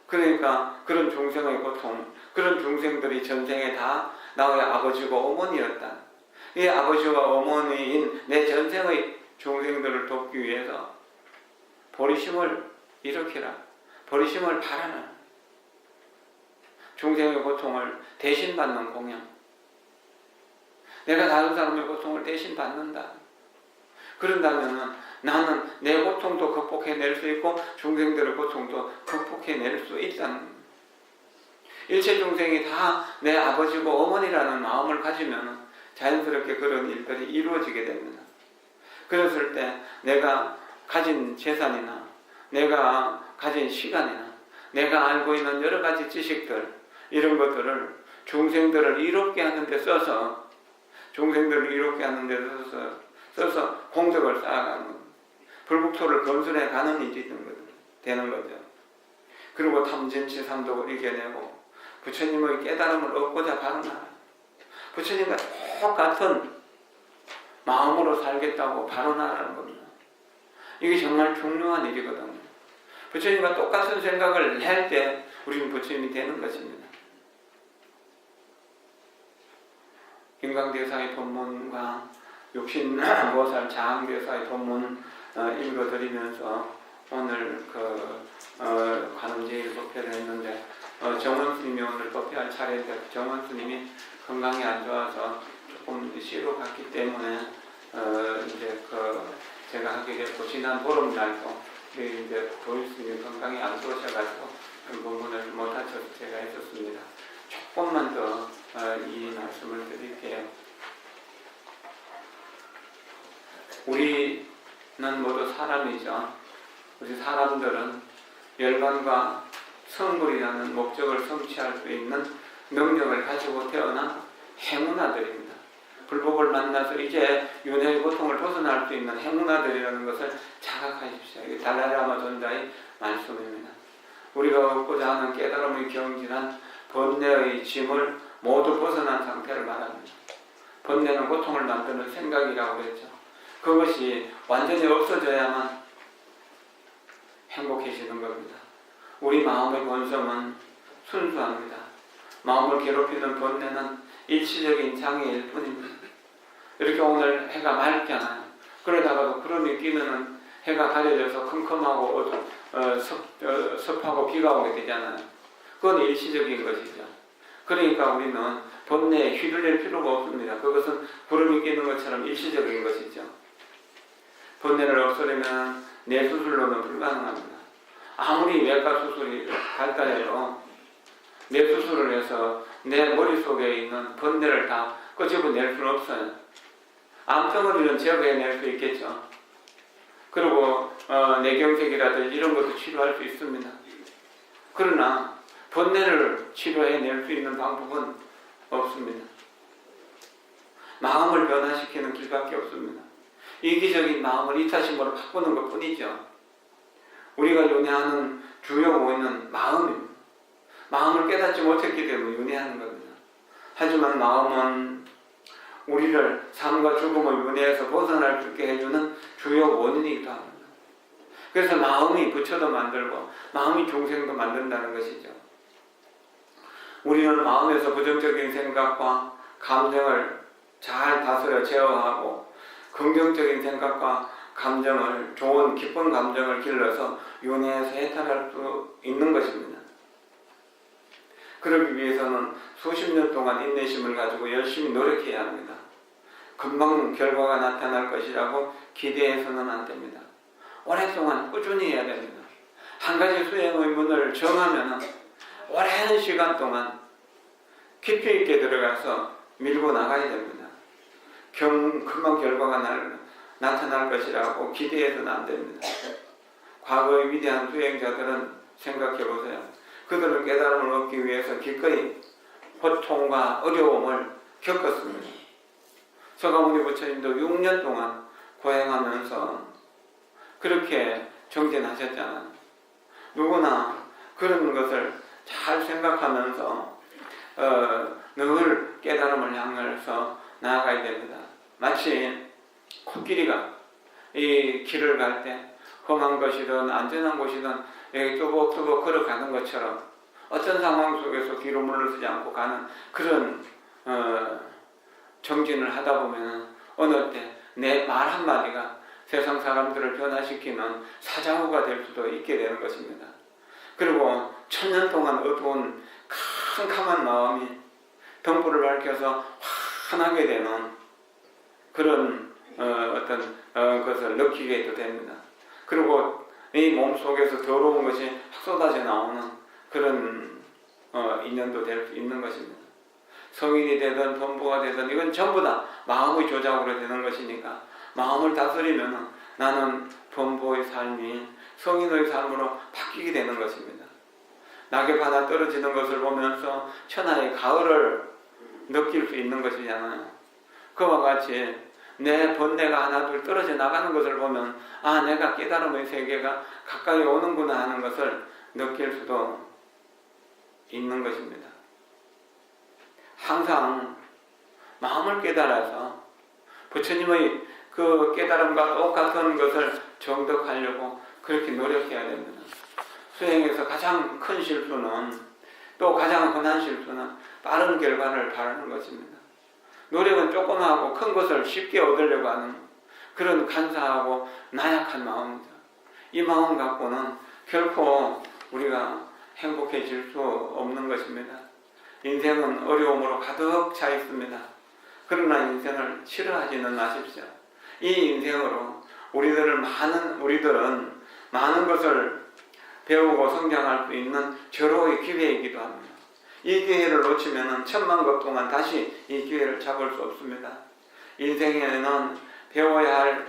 그러니까 그런 중생의 고통, 그런 중생들이 전생에 다 나의 아버지고 어머니였다. 이 아버지와 어머니인 내 전생의 중생들을 돕기 위해서 보리심을 일으키라. 보리심을 바라라. 중생의 고통을 대신 받는 공양. 내가 다른 사람의 고통을 대신 받는다. 그런다면 나는 내 고통도 극복해낼 수 있고 중생들의 고통도 극복해낼 수 있다는 일체 중생이 다 내 아버지고 어머니라는 마음을 가지면 자연스럽게 그런 일들이 이루어지게 됩니다. 그랬을 때 내가 가진 재산이나 내가 가진 시간이나 내가 알고 있는 여러 가지 지식들 이런 것들을 중생들을 이롭게 하는 데 써서 중생들을 이롭게 하는 데 써서 공덕을 쌓아가는 불국토를 건설해 가는 일이 되는 거죠. 그리고 탐진치 삼독을 이겨내고 부처님의 깨달음을 얻고자 발언하라. 부처님과 똑같은 마음으로 살겠다고 발언하라는 겁니다. 이게 정말 중요한 일이거든요. 부처님과 똑같은 생각을 할 때 우리는 부처님이 되는 것입니다. 김강대사의 법문과 육신보살 자항대사의 법문 읽어드리면서 오늘 관음제일 법회를 했는데 정원 스님이 오늘 법회할 차례인데 정원 스님이 건강이 안 좋아서 조금 쉬러 갔기 때문에 이제 제가 하게 됐고 지난 보름날도 이제 도일 스님이 건강이 안 좋으셔가지고 법문을 못 하셔서 제가 했었습니다. 조금만 더 이 말씀을 드릴게요. 우리는 모두 사람이죠. 우리 사람들은 열반과 성불이라는 목적을 성취할 수 있는 능력을 가지고 태어난 행운아들입니다. 불법을 만나서 이제 윤회의 고통을 벗어날 수 있는 행운아들이라는 것을 자각하십시오. 이게 달라이라마 존자의 말씀입니다. 우리가 얻고자 하는 깨달음의 경진한 번뇌의 짐을 모두 벗어난 상태를 말합니다. 번뇌는 고통을 만드는 생각이라고 그랬죠. 그것이 완전히 없어져야만 행복해지는 겁니다. 우리 마음의 본성은 순수합니다. 마음을 괴롭히는 본내는 일시적인 장애일 뿐입니다. 이렇게 오늘 해가 맑잖아요. 그러다가도 구름이 끼면은 해가 가려져서 컴컴하고 습하고 비가 오게 되잖아요. 그건 일시적인 것이죠. 그러니까 우리는 본내에 휘둘릴 필요가 없습니다. 그것은 구름이 끼는 것처럼 일시적인 것이죠. 본내를 없애려면 뇌 수술로는 불가능합니다. 아무리 외과 수술이 발달해도 뇌 수술을 해서 내 머릿속에 있는 본내를 다 끄집어낼 수는 없어요. 암덩어리는 제거해낼 수 있겠죠. 그리고 뇌경색이라든지 이런 것도 치료할 수 있습니다. 그러나 본내를 치료해낼 수 있는 방법은 없습니다. 마음을 변화시키는 길밖에 없습니다. 이기적인 마음을 이타심으로 바꾸는 것 뿐이죠. 우리가 윤회하는 주요 원인은 마음입니다. 마음을 깨닫지 못했기 때문에 윤회하는 겁니다. 하지만 마음은 우리를 삶과 죽음의 윤회에서 벗어날 수 있게 해주는 주요 원인이기도 합니다. 그래서 마음이 부처도 만들고 마음이 중생도 만든다는 것이죠. 우리는 마음에서 부정적인 생각과 감정을 잘 다스려 제어하고 긍정적인 생각과 감정을, 좋은 기쁜 감정을 길러서 윤회에서 해탈할 수 있는 것입니다. 그러기 위해서는 수십 년 동안 인내심을 가지고 열심히 노력해야 합니다. 금방 결과가 나타날 것이라고 기대해서는 안 됩니다. 오랫동안 꾸준히 해야 됩니다. 한 가지 수행의 문을 정하면 오랜 시간 동안 깊이 있게 들어가서 밀고 나가야 됩니다. 금방 결과가 나타날 것이라고 기대해서는 안 됩니다. 과거의 위대한 수행자들은 생각해 보세요. 그들은 깨달음을 얻기 위해서 기꺼이 고통과 어려움을 겪었습니다. 서가모니 부처님도 6년 동안 고행하면서 그렇게 정진하셨잖아요. 누구나 그런 것을 잘 생각하면서 늘 깨달음을 향해서 나아가야 됩니다. 마치 코끼리가 이 길을 갈 때 험한 것이든 안전한 곳이든 여기 뚜벅뚜벅 걸어가는 것처럼 어떤 상황 속에서 뒤로 물러서지 않고 가는 그런 정진을 하다 보면 어느 때 내 말 한마디가 세상 사람들을 변화시키는 사자후가 될 수도 있게 되는 것입니다. 그리고 천년 동안 어두운 캄캄한 마음이 등불을 밝혀서 환하게 되는 그런 어떤 것을 느끼게 됩니다. 그리고 이 몸 속에서 더러운 것이 확 쏟아져 나오는 그런 인연도 될 수 있는 것입니다. 성인이 되든 범부가 되든 이건 전부 다 마음의 조작으로 되는 것이니까 마음을 다스리면 나는 범부의 삶이 성인의 삶으로 바뀌게 되는 것입니다. 낙엽 하나 떨어지는 것을 보면서 천하의 가을을 느낄 수 있는 것이잖아요. 그와 같이 내 번뇌가 하나둘 떨어져 나가는 것을 보면 아, 내가 깨달음의 세계가 가까이 오는구나 하는 것을 느낄 수도 있는 것입니다. 항상 마음을 깨달아서 부처님의 그 깨달음과 똑같은 것을 정독하려고 그렇게 노력해야 됩니다. 수행에서 가장 큰 실수는 또 가장 흔한 실수는 빠른 결과를 바라는 것입니다. 노력은 조금 하고 큰 것을 쉽게 얻으려고 하는 그런 간사하고 나약한 마음이죠. 이 마음 갖고는 결코 우리가 행복해질 수 없는 것입니다. 인생은 어려움으로 가득 차 있습니다. 그러나 인생을 싫어하지는 마십시오. 이 인생으로 우리들은 많은 것을 배우고 성장할 수 있는 절호의 기회이기도 합니다. 이 기회를 놓치면 천만 것 동안 다시 이 기회를 잡을 수 없습니다. 인생에는 배워야 할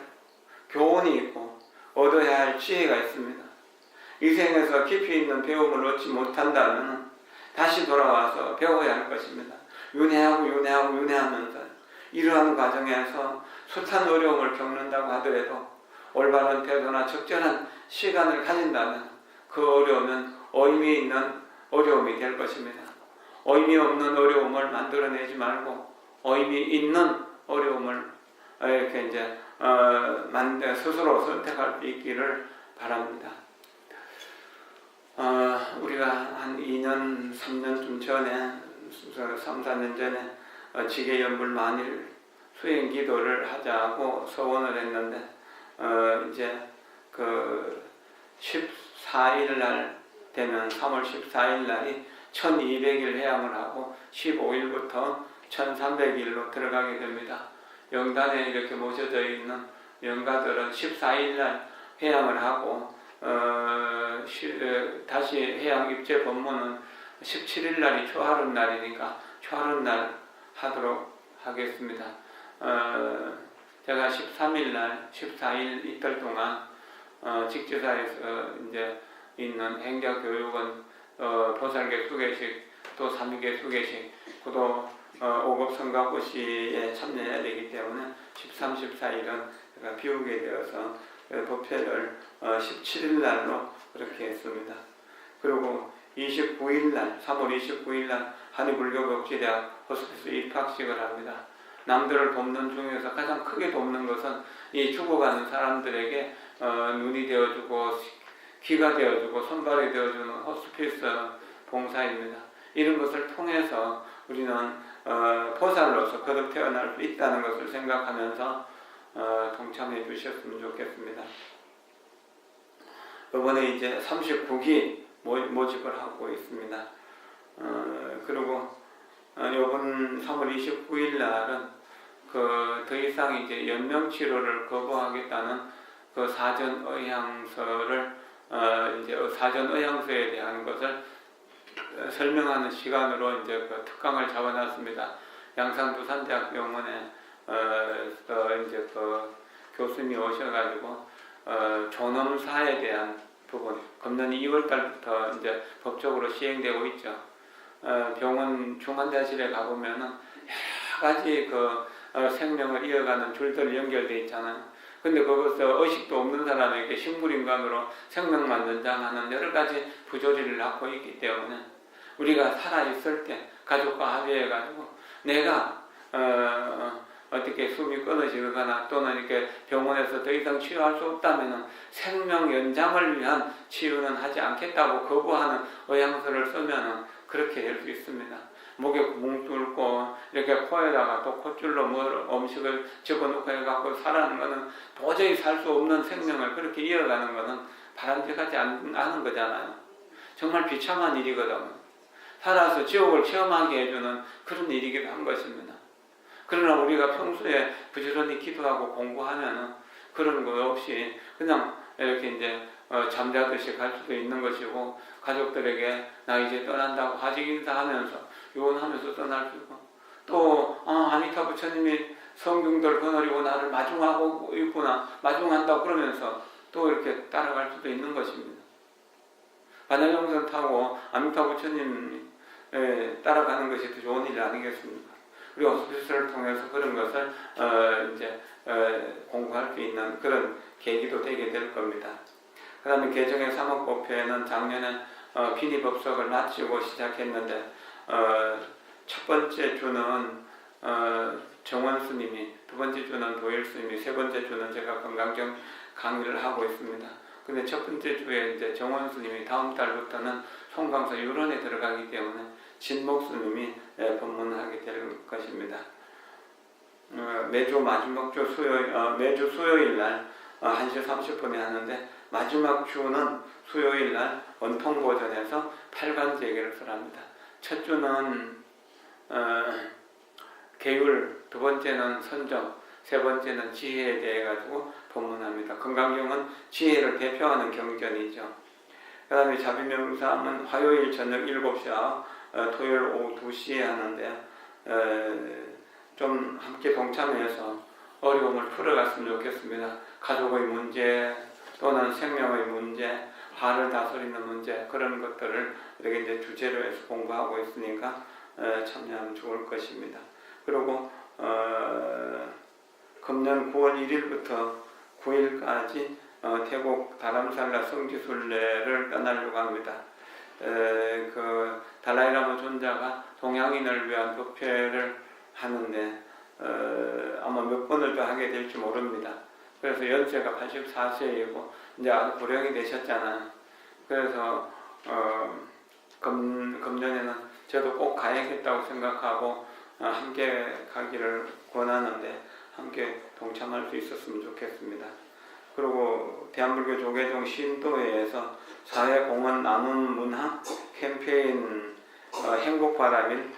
교훈이 있고 얻어야 할 지혜가 있습니다. 인생에서 깊이 있는 배움을 얻지 못한다면 다시 돌아와서 배워야 할 것입니다. 윤회하면서 이러한 과정에서 숱한 어려움을 겪는다고 하더라도 올바른 태도나 적절한 시간을 가진다면 그 어려움은 의미 있는 어려움이 될 것입니다. 의미 없는 어려움을 만들어내지 말고 의미 있는 어려움을 이렇게 이제 스스로 선택할 수 있기를 바랍니다. 우리가 한 2년, 3년쯤 전에, 3, 4년 전에 지계연불 만일 수행 기도를 하자고 서원을 했는데, 이제 그 14일 날 되면 3월 14일 날이 1200일 해양을 하고 15일부터 1300일로 들어가게 됩니다. 영단에 이렇게 모셔져 있는 영가들은 14일 날 해양을 하고 다시 해양 입제 법문은 17일 날이 초하룻 날이니까 초하룻 날 하도록 하겠습니다. 제가 13일 날 14일 이틀 동안 직지사에서 이제 있는 행자교육원 보살계 수계식 또 삼위계 수계식 또 5급 성가고시에 참여해야 되기 때문에 13, 14일은 제가 비우게 되어서 법회를 17일 날로 그렇게 했습니다. 그리고 29일 날, 3월 29일 날 한의불교복지대학 호스피스 입학식을 합니다. 남들을 돕는 중에서 가장 크게 돕는 것은 이 죽어가는 사람들에게 눈이 되어주고 귀가 되어주고 손발이 되어주는 호스피스 봉사입니다. 이런 것을 통해서 우리는 보살로서 거듭 태어날 수 있다는 것을 생각하면서 동참해 주셨으면 좋겠습니다. 이번에 이제 39기 모집을 하고 있습니다. 그리고 이번 3월 29일 날은 더 이상 이제 연명 치료를 거부하겠다는 그 사전 의향서를 이제 사전 의향서에 대한 것을 설명하는 시간으로 이제 그 특강을 잡아놨습니다. 양산부산대학병원에 이제 그 교수님이 오셔가지고 존엄사에 대한 부분, 금년 2월 달부터 이제 법적으로 시행되고 있죠. 병원 중환자실에 가보면은 여러 가지 그 생명을 이어가는 줄들이 연결되어 있잖아요. 근데 거기서 의식도 없는 사람에게 식물인간으로 생명만 연장하는 여러 가지 부조리를 낳고 있기 때문에 우리가 살아있을 때 가족과 합의해가지고 내가 어떻게 숨이 끊어지거나 또는 이렇게 병원에서 더 이상 치료할 수 없다면 생명 연장을 위한 치료는 하지 않겠다고 거부하는 의향서를 쓰면 그렇게 할 수 있습니다. 목에 구멍 뚫고 이렇게 코에다가 또 콧줄로 음식을 집어넣고 해갖고 살아가는 것은 도저히 살 수 없는 생명을 그렇게 이어가는 것은 바람직하지 않은 거잖아요. 정말 비참한 일이거든요. 살아서 지옥을 체험하게 해주는 그런 일이기도 한 것입니다. 그러나 우리가 평소에 부지런히 기도하고 공부하면은 그런 거 없이 그냥 이렇게 이제 잠자듯이 갈 수도 있는 것이고 가족들에게 나 이제 떠난다고 하직 인사하면서 유언하면서 떠날 수 있고 또 아미타 부처님이 성중들 거느리고 나를 마중하고 있구나 마중한다고 그러면서 또 이렇게 따라갈 수도 있는 것입니다. 반야정선 타고 아미타 부처님 따라가는 것이 더 좋은 일 아니겠습니까? 우리 호스피스를 통해서 그런 것을 이제 공부할 수 있는 그런 계기도 되게 될 겁니다. 그 다음에 개정의 사목법회는 작년에 비니법석을 마치고 시작했는데 첫 번째 주는 정원 스님이, 두 번째 주는 도일 스님이, 세 번째 주는 제가 건강경 강의를 하고 있습니다. 근데 첫 번째 주에 이제 정원 스님이 다음 달부터는 송강서 유론에 들어가기 때문에 진목 스님이 법문하게 될 것입니다. 매주 마지막 주 매주 수요일 날 1시 30분에 하는데 마지막 주는 수요일 날 원통보전에서 8관제기를 설합니다. 첫 주는 계율, 두 번째는 선정, 세 번째는 지혜에 대해 가지고 법문합니다. 건강경은 지혜를 대표하는 경전이죠. 그 다음에 자비명삼은 화요일 저녁 7시와 토요일 오후 2시에 하는데 좀 함께 동참해서 어려움을 풀어갔으면 좋겠습니다. 가족의 문제 또는 생명의 문제, 화를 다스리는 문제 그런 것들을 이렇게 이제 주제로 해서 공부하고 있으니까 참여하면 좋을 것입니다. 그리고 금년 9월 1일부터 9일까지 태국 다람살라 성지순례를 떠나려고 합니다. 그 달라이라마 존자가 동양인을 위한 법회를 하는데 아마 몇 번을 더 하게 될지 모릅니다. 그래서 연세가 84세이고 이제 아주 고령이 되셨잖아요. 그래서 금년에는 저도 꼭 가야겠다고 생각하고 함께 가기를 권하는데 함께 동참할 수 있었으면 좋겠습니다. 그리고 대한불교 조계종 신도회에서 사회공헌 나눔 문화 캠페인 행복바람일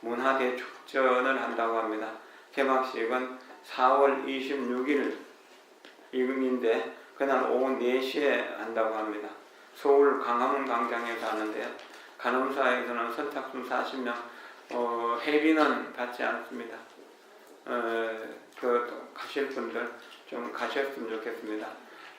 문화대축전을 한다고 합니다. 개막식은 4월 26일인데 그날 오후 4시에 한다고 합니다. 서울 광화문 광장에서 하는데요. 간호사에서는 선착순 40명, 회비는 받지 않습니다. 가실 분들 좀 가셨으면 좋겠습니다.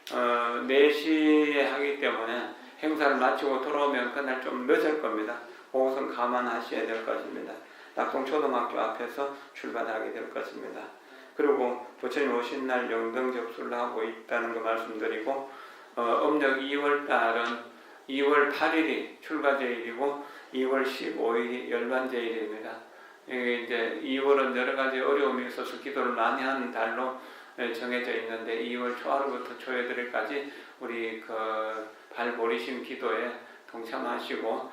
4시에 하기 때문에 행사를 마치고 돌아오면 그날 좀 늦을 겁니다. 그것은 감안하셔야 될 것입니다. 낙동초등학교 앞에서 출발하게 될 것입니다. 그리고 부처님 오신 날 영등 접수를 하고 있다는 거 말씀드리고, 음력 2월 달은 2월 8일이 출가제일이고 2월 15일이 열반제일입니다. 이제 2월은 여러 가지 어려움이 있어서 기도를 많이 하는 달로 정해져 있는데 2월 초하루부터 초여드릴까지 우리 발보리심 기도에 동참하시고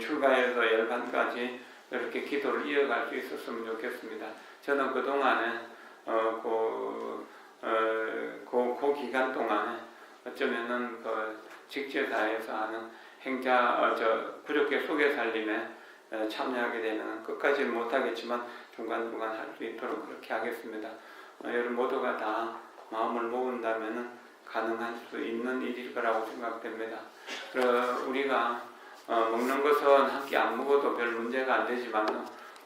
출가에서 열반까지 이렇게 기도를 이어갈 수 있었으면 좋겠습니다. 저는 그동안에 그 기간 동안에 어쩌면은 직제사에서 하는 행자 부족계 소개살림에 참여하게 되면 끝까지는 못하겠지만 중간중간 할 수 있도록 그렇게 하겠습니다. 여러분 모두가 다 마음을 모은다면 가능할 수 있는 일일 거라고 생각됩니다. 우리가 먹는 것은 한 끼 안 먹어도 별 문제가 안 되지만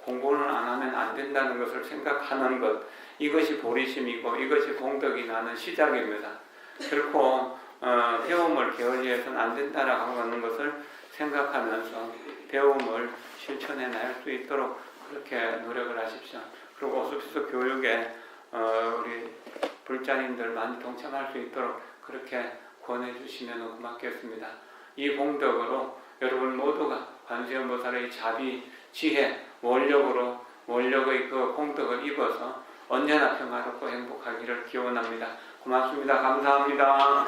공부는 안 하면 안 된다는 것을 생각하는 것, 이것이 보리심이고 이것이 공덕이 나는 시작입니다. 결코 배움을 게을리해서는 안 된다라고 하는 것을 생각하면서 배움을 실천해 나갈 수 있도록 그렇게 노력을 하십시오. 그리고 오스피스 교육에 우리 불자님들 많이 동참할 수 있도록 그렇게 권해 주시면 고맙겠습니다. 이 공덕으로 여러분 모두가 관세음보살의 자비, 지혜, 원력의 그 공덕을 입어서 언제나 평화롭고 행복하기를 기원합니다. 고맙습니다. 감사합니다.